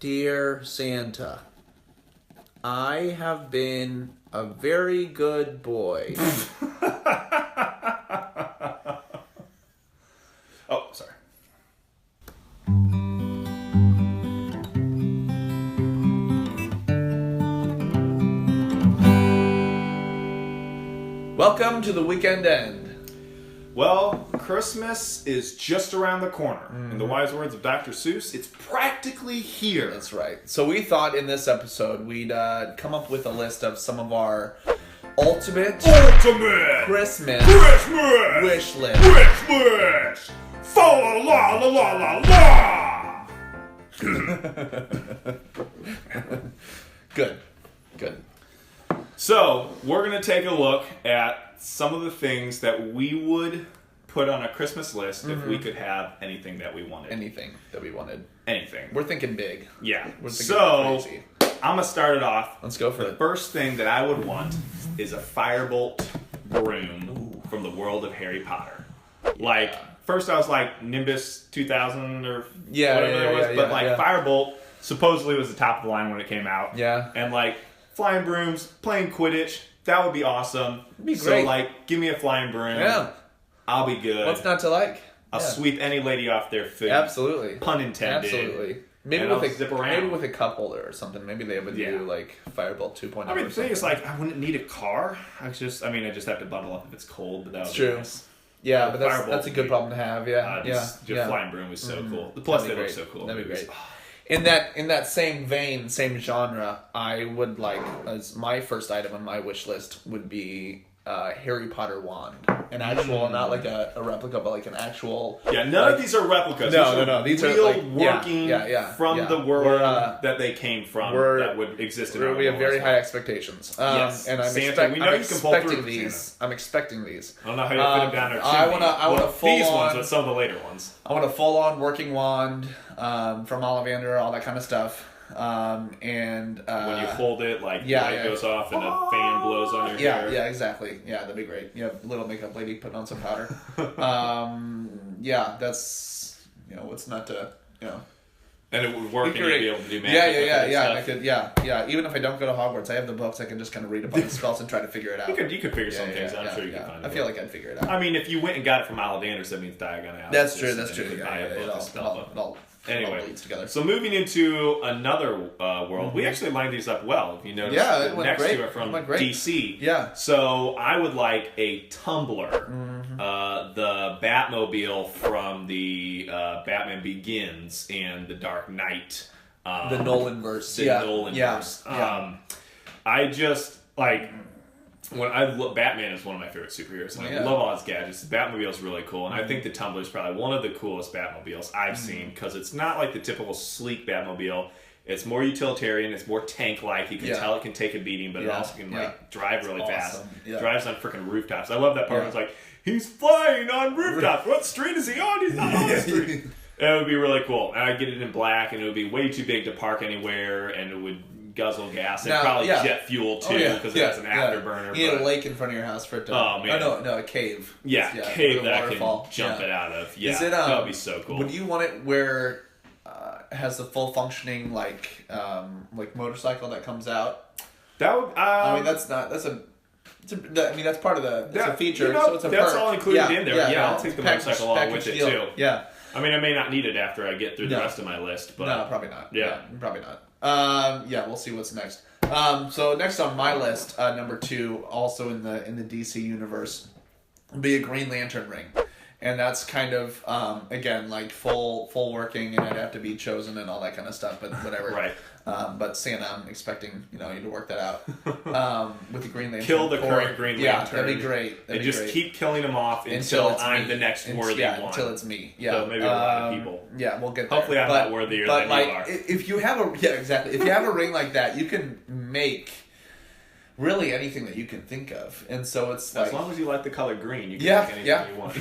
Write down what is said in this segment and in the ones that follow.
Dear Santa, I have been a very good boy. Oh, sorry. Welcome to the weekend end. Well, Christmas is just around the corner. In the wise words of Dr. Seuss, it's practically here. That's right. So we thought in this episode we'd come up with a list of some of our ultimate Christmas wish list. Wish list! Fa la la la la la! Good. So, we're going to take a look at some of the things that we would put on a Christmas list if we could have anything that we wanted. Anything that we wanted. Anything. We're thinking big. Yeah. We're thinking So, crazy. I'm going to start it off. Let's go for The it. first thing that I would want is a Firebolt broom from the world of Harry Potter. Like, first I was like Nimbus 2000 or whatever it was, but Firebolt supposedly was the top of the line when it came out. Yeah. And like, flying brooms, playing Quidditch, that would be awesome. It'd be So great. like, give me a flying broom. Yeah. I'll be good. What's not to like? I'll sweep any lady off their foot. Absolutely. Pun intended. Absolutely. Maybe And with I'll zip around. maybe with a cup holder or something. Maybe they would do like Firebolt 2.0. I mean, or the thing is, something. like, I wouldn't need a car. I just have to bundle up if it's cold, but that would be true. nice. Yeah, but Firebolt that's a good problem to have. Yeah, Just flying broom was so cool. Plus, they look so cool. That'd be great. In that same vein, same genre, I would like as my first item on my wish list would be Harry Potter wand, an actual, not like a replica, but like an actual. Yeah, none of these are replicas. No. These are real like, working from the world that they came from. That would exist in our world. We have very high expectations. Yes, and I'm Santa. We know you can pull through with these. Santa. I'm expecting these. I don't know how you fit them down our chimney. I want a full these on, ones, but some of the later ones. I want a full-on working wand from Ollivander, all that kind of stuff. And when you hold it, like light goes off and a fan blows on your hair. Yeah, exactly. Yeah, that'd be great. You have a little makeup lady putting on some powder. That's what's not to And it would work, and you'd be able to do magic. Yeah. Even if I don't go to Hogwarts, I have the books. I can just kind of read up on the spells and try to figure it out. You could figure some things out. I'm sure you could find it. I feel like I'd figure it out. I mean, if you went and got it from Ollivander, that means Diagon Alley. That's true. It all bleeds together. So moving into another world, we actually lined these up well. If you notice, it went next great. to it from It went DC. Yeah. So I would like a tumbler, the Batmobile from the Batman Begins and the Dark Knight. The Nolanverse. The Nolanverse. I just like. When I look, Batman is one of my favorite superheroes, and I love all his gadgets. The Batmobile is really cool, and I think the Tumbler is probably one of the coolest Batmobiles I've seen, because it's not like the typical sleek Batmobile. It's more utilitarian. It's more tank-like. You can tell it can take a beating, but it also can drive really fast. Yeah. Drives on freaking rooftops. I love that part. It's like, he's flying on rooftops. What street is he on? He's not on the street. And it would be really cool. And I'd get it in black, and it would be way too big to park anywhere, and it would guzzle gas and probably jet fuel too, because it has an afterburner. You need a lake in front of your house for it to. Oh man! No, a cave. Cave that I can jump it out of. Yeah, that would be so cool. Would you want it where it has the full functioning like motorcycle that comes out? That would. I mean, that's part of the. It's a feature, so it's a that's perk. all included in there. Yeah, I'll take the motorcycle along with it deal. too. Yeah. I mean, I may not need it after I get through the rest of my list, but no, probably not. Yeah, probably not. We'll see what's next. So next on my list, number 2, also in the DC universe, would be a Green Lantern ring, and that's kind of again like full working, and it'd have to be chosen and all that kind of stuff, but whatever. Right. But Santa, I'm expecting you to work that out with the Green Lantern. Kill the current Green Lantern. Yeah, that'd be great. Keep killing them off until I'm the next worthy one. Until it's me. Yeah. So maybe a lot of people. Yeah, we'll get there. Hopefully I'm not worthier than you are. If you have if you have a ring like that, you can make really anything that you can think of, and so it's as long as you like the color green, you can make anything you want.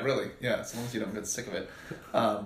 Really, as long as you don't get sick of it,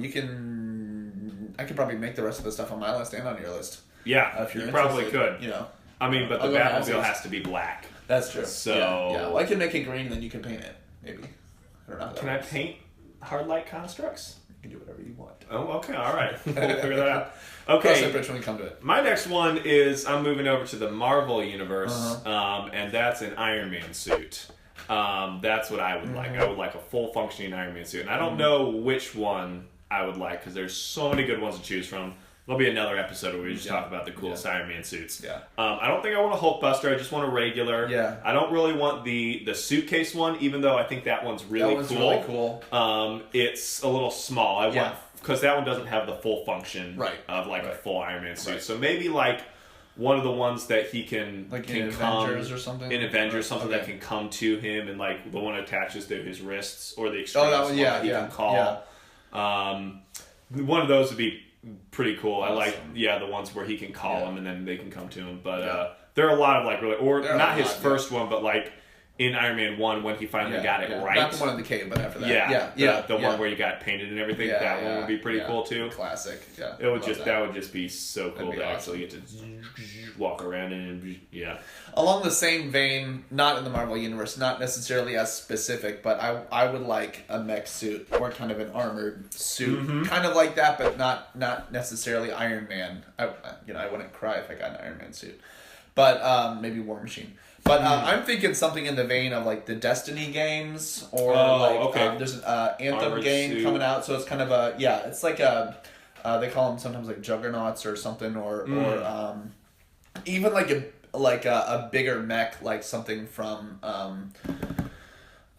you can. I could probably make the rest of the stuff on my list and on your list. Yeah, if you're you probably could. I mean, but the Batmobile has to be black. That's true. So well, I can make it green, then you can paint it. Maybe. I don't know. Can I paint hard light constructs? can do whatever you want. Oh, okay, all right. We'll figure that out. Cross Okay. that bridge when we come to it. My next one is I'm moving over to the Marvel universe, and that's an Iron Man suit. That's what I would like. I would like a full functioning Iron Man suit, and I don't know which one I would like because there's so many good ones to choose from. There'll be another episode where we just talk about the coolest Iron Man suits. Yeah. I don't think I want a Hulkbuster. I just want a regular. Yeah. I don't really want the suitcase one, even though I think that one's really cool. Really cool. It's a little small. I want because that one doesn't have the full function of like a full Iron Man suit. Right. So maybe like one of the ones that he can in Avengers or something. In Avengers, something that can come to him, and like the one attaches to his wrists or the extremes. That he can call. Yeah. One of those would be pretty cool. Awesome. I like the ones where he can call them and then they can come to him. But there are a lot of like really, or not his first one, but like in Iron Man 1 when he finally got it right. Not the one in the cave, but after that. The one where you got painted and everything. That one would be pretty cool too. Classic. Yeah. It would that would just be so cool to actually get to walk around and Along the same vein, not in the Marvel universe, not necessarily as specific, but I would like a mech suit or kind of an armored suit, kind of like that, but not necessarily Iron Man. I wouldn't cry if I got an Iron Man suit, but maybe War Machine. But I'm thinking something in the vein of like the Destiny games, or there's an Anthem armored game suit coming out, so it's kind of it's like they call them sometimes like Juggernauts or something, or even like a bigger mech, like something from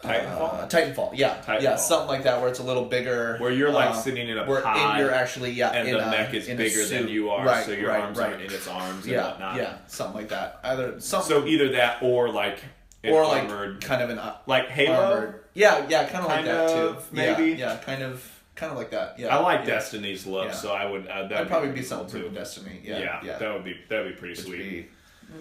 Titanfall. Titanfall, something like that, where it's a little bigger, where you're like sitting in a pod, you're actually and the mech is bigger than you are, so your arms aren't in its arms and whatnot. Something like that. So either that or like armored, kind of an like Halo. Armored, kind of like that too. Maybe, kind of like that. Yeah, I like Destiny's look, so I would. That'd probably be something too. Destiny. Yeah, that would be pretty sweet.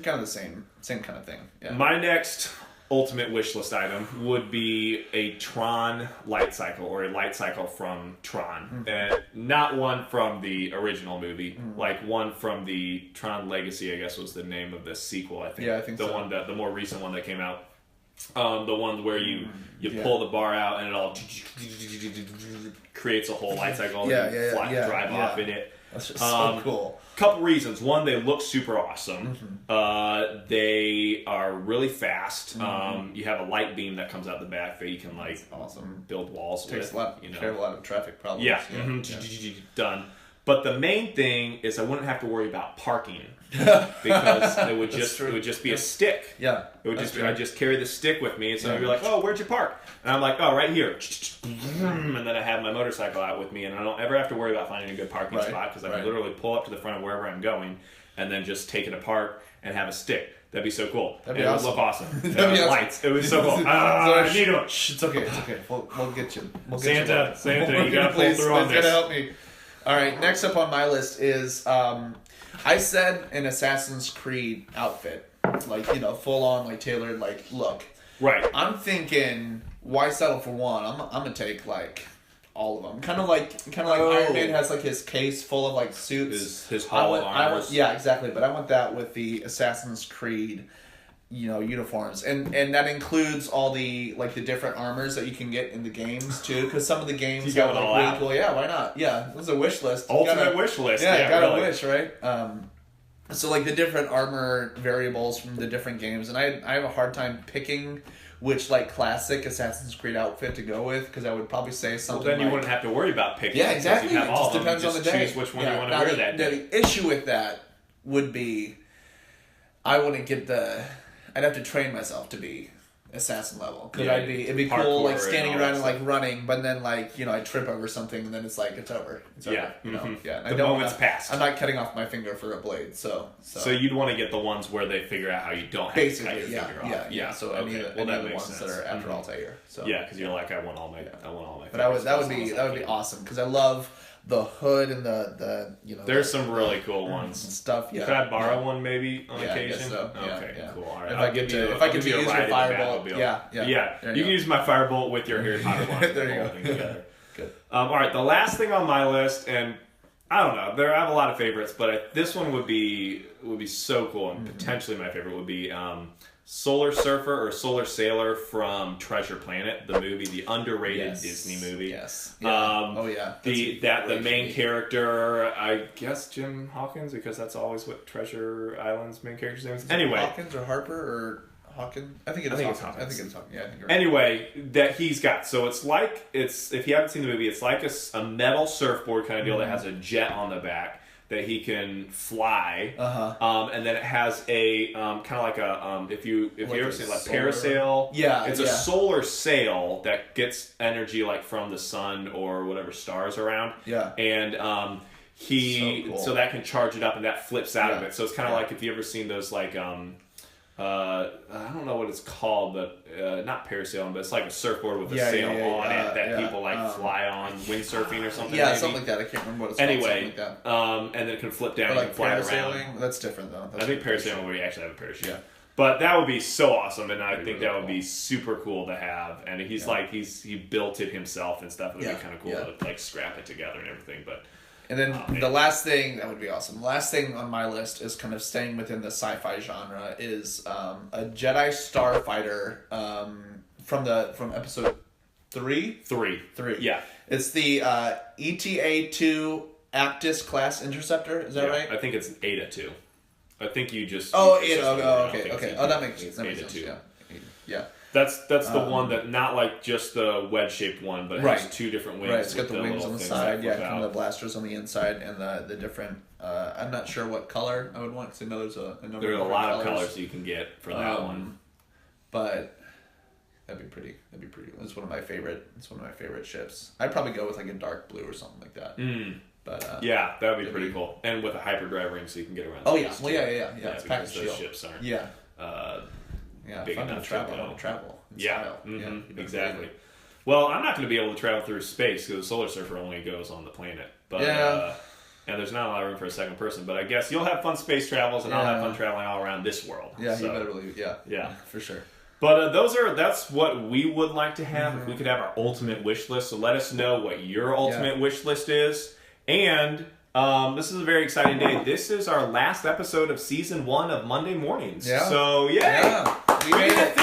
Kind of the same kind of thing. Yeah. My next ultimate wish list item would be a Tron Lightcycle, or a Lightcycle from Tron. Not one from the original movie, like one from the Tron Legacy, I guess was the name of the sequel, I think. Yeah, I think the one that the more recent one that came out. The one where you pull the bar out and it all creates a whole light cycle and drive off in it. That's just so cool. Couple reasons. One, they look super awesome. They are really fast. You have a light beam that comes out the back that you can build walls with. Care a lot of traffic problems. Done. But the main thing is I wouldn't have to worry about parking because it would just be a stick. Yeah, it would I'd just carry the stick with me, and so I'd be like, "Oh, where'd you park?" And I'm like, "Oh, right here." And then I have my motorcycle out with me, and I don't ever have to worry about finding a good parking spot because I can literally pull up to the front of wherever I'm going, and then just take it apart and have a stick. That'd be so cool. That'd be awesome. It would look awesome. That'd be lights. It was so cool. I need them. It's okay. We'll get you. Santa, you gotta pull through on this. Gotta help me. All right, next up on my list is I said an Assassin's Creed outfit, full on tailored look. Right. I'm thinking, why settle for one? I'm gonna take all of them. Kind of like Iron Man has his case full of suits. His hollow armors. Yeah, exactly. But I want that with the Assassin's Creed uniforms, and that includes all the the different armors that you can get in the games too, because some of the games got really cool. Yeah, why not? Yeah, it was a wish list. Ultimate wish list. Yeah, gotta wish, right? So the different armor variables from the different games, and I have a hard time picking which classic Assassin's Creed outfit to go with, because I would probably say something. Well, then you wouldn't have to worry about picking. Yeah, exactly. You have all it just depends on the day. Choose which one you want to wear that day. The issue with that would be, I wouldn't get I'd have to train myself to be assassin level, because it'd be cool standing around and running, but then I trip over something and then it's it's over. It's over. The moment's passed. I'm not cutting off my finger for a blade, so you'd want to get the ones where they figure out how you don't have to cut your finger off. Yeah. So any of the ones that are after Altair. So because you're I want all my. But that would be awesome, because I love the hood and the There's some really cool ones and stuff. Yeah. Could I borrow one maybe on occasion? I guess so. Okay, cool. All right. If I get to use your Fireable, yeah. You can use my Firebolt with your Harry Potter one. There you go. Good. All right. The last thing on my list, and I don't know, I have a lot of favorites, but this one would be so cool, and potentially my favorite would be Solar Surfer or Solar Sailor from Treasure Planet, the movie, the underrated Disney movie. Yes. Yeah. The main character, I guess Jim Hawkins, because that's always what Treasure Island's main character's name is. Anyway, Hawkins or Harper or Hawkins? I think it's Hawkins. I think it's Hawkins. Yeah, I think you're right. Anyway, that he's got. So it's if you haven't seen the movie, it's like a metal surfboard kind of deal that has a jet on the back that he can fly, and then it has a kind of like a if you ever seen like parasail, it's a solar sail that gets energy like from the sun or whatever stars around, and so that can charge it up and that flips out of it. So it's kind of like if you ever seen those like I don't know what it's called, but not parasailing, but it's like a surfboard with a sail on it that people fly on, windsurfing or something. Yeah, maybe. Something like that. I can't remember what it's called. Anyway, like and then it can flip down and fly around. That's different though. I think parasailing where you actually have a parachute. Yeah. But that would be so awesome, and I think that would be super cool to have. And he's he built it himself and stuff. It would be kind of cool to like scrap it together and everything. But and then the last thing that would be awesome. The last thing on my list is kind of staying within the sci-fi genre is a Jedi Starfighter from episode 3. 3. Yeah. It's the ETA-2 Aptus class interceptor. Is that right? I think it's Eta-2. I think you just... okay. Oh, that makes sense. Eta-2. Yeah. That's the one that, not like just the wedge-shaped one, but it has 2 different wings. Right, it's got the wings on the side, kind of the blasters on the inside, and the different... I'm not sure what color I would want, because I know there's a number of lot of colors you can get for that one. But that'd be pretty. It's one of my favorite ships. I'd probably go with like a dark blue or something like that. But that would be pretty cool. And with a hyperdrive ring so you can get around. Oh yeah, it's packed those ships aren't. Big fun to travel. Style. Exactly. Well, I'm not going to be able to travel through space because the Solar Surfer only goes on the planet. But and there's not a lot of room for a second person. But I guess you'll have fun space travels, and I'll have fun traveling all around this world. Yeah, you better believe. Yeah, for sure. But that's what we would like to have. If we could have our ultimate wish list. So let us know what your ultimate wish list is. And this is a very exciting day. This is our last episode of season 1 of Monday Mornings. Yeah. So we made it.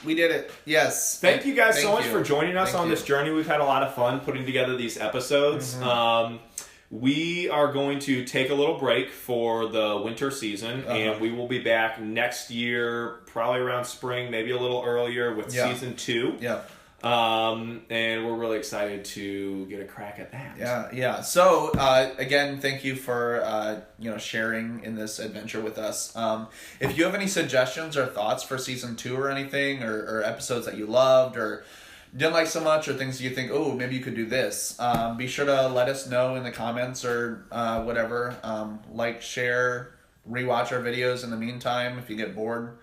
We did it. Yes. Thank you guys so much for joining us on this journey. We've had a lot of fun putting together these episodes. We are going to take a little break for the winter season, and we will be back next year, probably around spring, maybe a little earlier with season 2. Yeah. And we're really excited to get a crack at that. Yeah. So, again, thank you for, sharing in this adventure with us. If you have any suggestions or thoughts for season 2 or anything, or episodes that you loved or didn't like so much, or things you think, oh, maybe you could do this, be sure to let us know in the comments or, whatever. Like, share, rewatch our videos in the meantime if you get bored.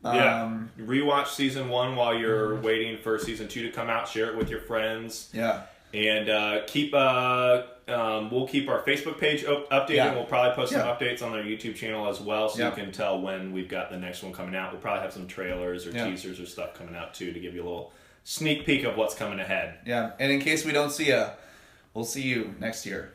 Rewatch season 1 while you're waiting for season 2 to come out. Share it with your friends. Yeah. And we'll keep our Facebook page updated. Yeah. We'll probably post some updates on our YouTube channel as well, so you can tell when we've got the next one coming out. We'll probably have some trailers or teasers or stuff coming out too to give you a little sneak peek of what's coming ahead. Yeah. And in case we don't see you, we'll see you next year.